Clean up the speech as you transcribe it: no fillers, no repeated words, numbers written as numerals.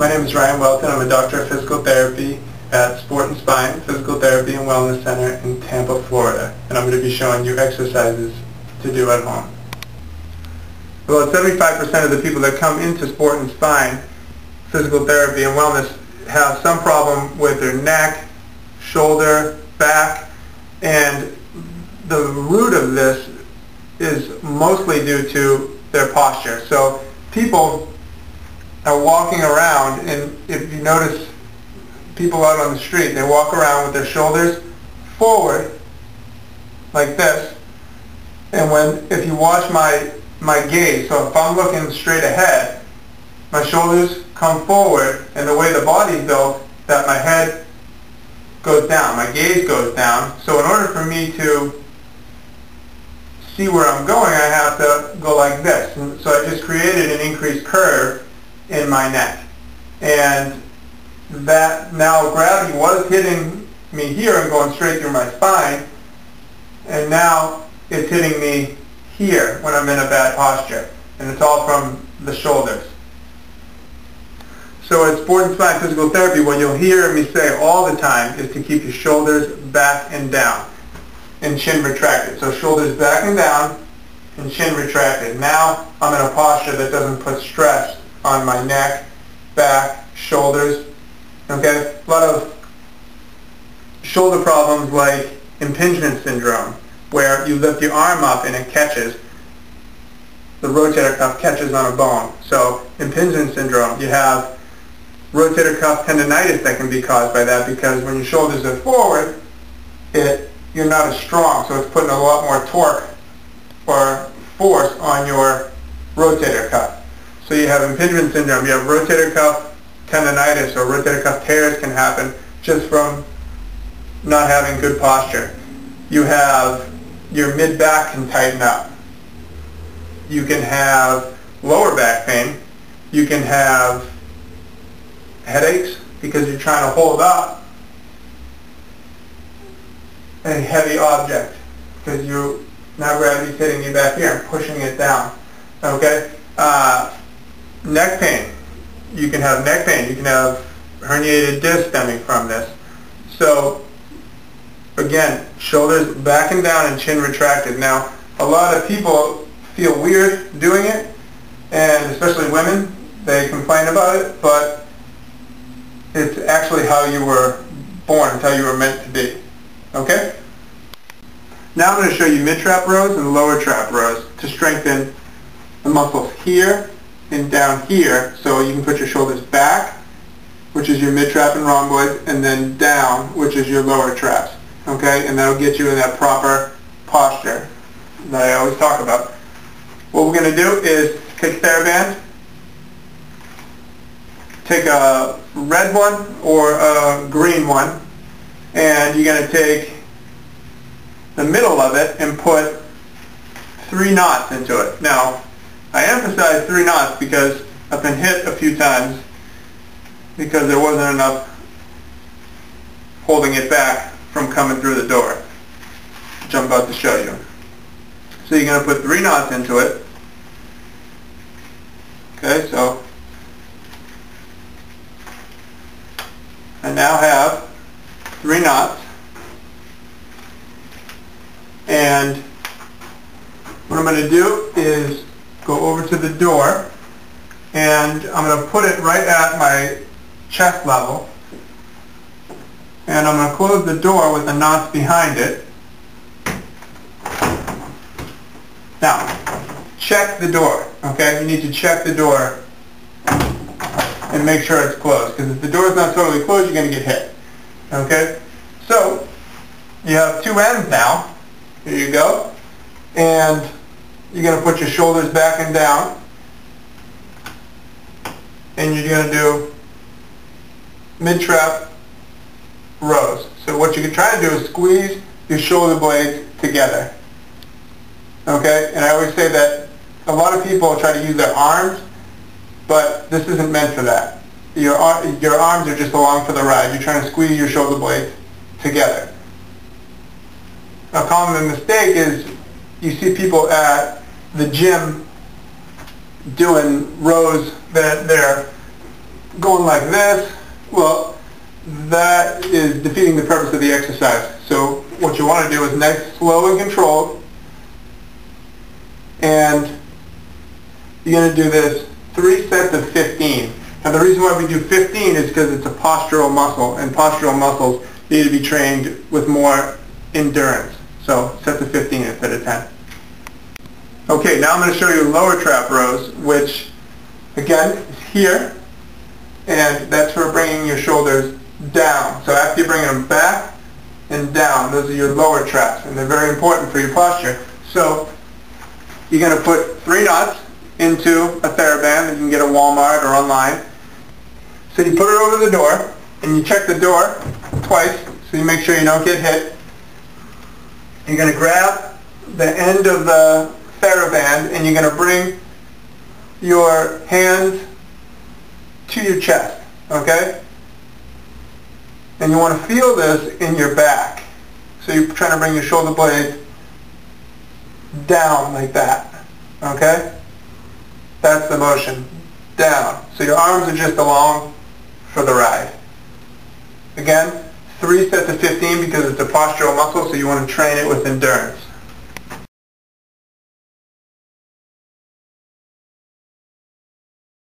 My name is Ryan Whelton. I'm a doctor of physical therapy at Sport and Spine Physical Therapy and Wellness Center in Tampa, Florida. And I'm going to be showing you exercises to do at home. About 75% of the people that come into Sport and Spine Physical Therapy and Wellness have some problem with their neck, shoulder, back, and the root of this is mostly due to their posture. So people are walking around, and if you notice people out on the street, they walk around with their shoulders forward like this, and if you watch my gaze, so if I'm looking straight ahead, my shoulders come forward, and the way the body's built, that my head goes down, my gaze goes down. So in order for me to see where I'm going, I have to go like this. And so I just created an increased curve in my neck. And that now gravity was hitting me here and going straight through my spine, and now it's hitting me here when I'm in a bad posture. And it's all from the shoulders. So at Sport and Spine Physical Therapy, what you'll hear me say all the time is to keep your shoulders back and down and chin retracted. So shoulders back and down and chin retracted. Now I'm in a posture that doesn't put stress on my neck, back, shoulders. Okay? A lot of shoulder problems like impingement syndrome, where you lift your arm up and it catches. The rotator cuff catches on a bone. So impingement syndrome, you have rotator cuff tendonitis that can be caused by that, because when your shoulders are forward, you're not as strong, so it's putting a lot more torque or force on your rotator cuff. So you have impingement syndrome, you have rotator cuff tendonitis, or rotator cuff tears can happen just from not having good posture. You have your mid-back can tighten up. You can have lower back pain. You can have headaches because you're trying to hold up a heavy object, because now gravity's hitting you back here and pushing it down. Okay? Neck pain. You can have neck pain. You can have herniated disc stemming from this. So again, shoulders back and down and chin retracted. Now, a lot of people feel weird doing it, and especially women, they complain about it, but it's actually how you were born. It's how you were meant to be. Okay? Now I'm going to show you mid-trap rows and lower trap rows to strengthen the muscles here and down here, so you can put your shoulders back, which is your mid-trap and rhomboids, and then down, which is your lower traps. Okay? And that'll get you in that proper posture that I always talk about. What we're going to do is take a TheraBand, take a red one or a green one, and you're going to take the middle of it and put 3 knots into it. Now, I emphasize 3 knots because I've been hit a few times because there wasn't enough holding it back from coming through the door, which I'm about to show you. So you're going to put 3 knots into it. Okay, so I now have 3 knots, and what I'm going to do is go over to the door, and I'm going to put it right at my chest level, and I'm going to close the door with the knots behind it. Now, check the door, okay? You need to check the door and make sure it's closed, because if the door is not totally closed, you're going to get hit. Okay? So, you have 2 ends now. Here you go. And you're going to put your shoulders back and down. And you're going to do mid-trap rows. So what you can try to do is squeeze your shoulder blades together. Okay? And I always say that a lot of people try to use their arms, but this isn't meant for that. Your arms are just along for the ride. You're trying to squeeze your shoulder blades together. A common mistake is you see people at the gym doing rows that they're going like this, well, that is defeating the purpose of the exercise. So what you want to do is nice, slow and controlled, and you're going to do this 3 sets of 15. Now the reason why we do 15 is because it's a postural muscle, and postural muscles need to be trained with more endurance. So sets of 15 instead of 10. Okay, now I'm going to show you lower trap rows, which again is here, and that's for bringing your shoulders down. So after you bring them back and down, those are your lower traps, and they're very important for your posture. So you're going to put 3 knots into a TheraBand that you can get at Walmart or online. So you put it over the door, and you check the door twice, so you make sure you don't get hit. You're going to grab the end of the TheraBand, and you're going to bring your hands to your chest, okay? And you want to feel this in your back. So you're trying to bring your shoulder blades down like that, okay? That's the motion, down. So your arms are just along for the ride. Again, 3 sets of 15 because it's a postural muscle, so you want to train it with endurance.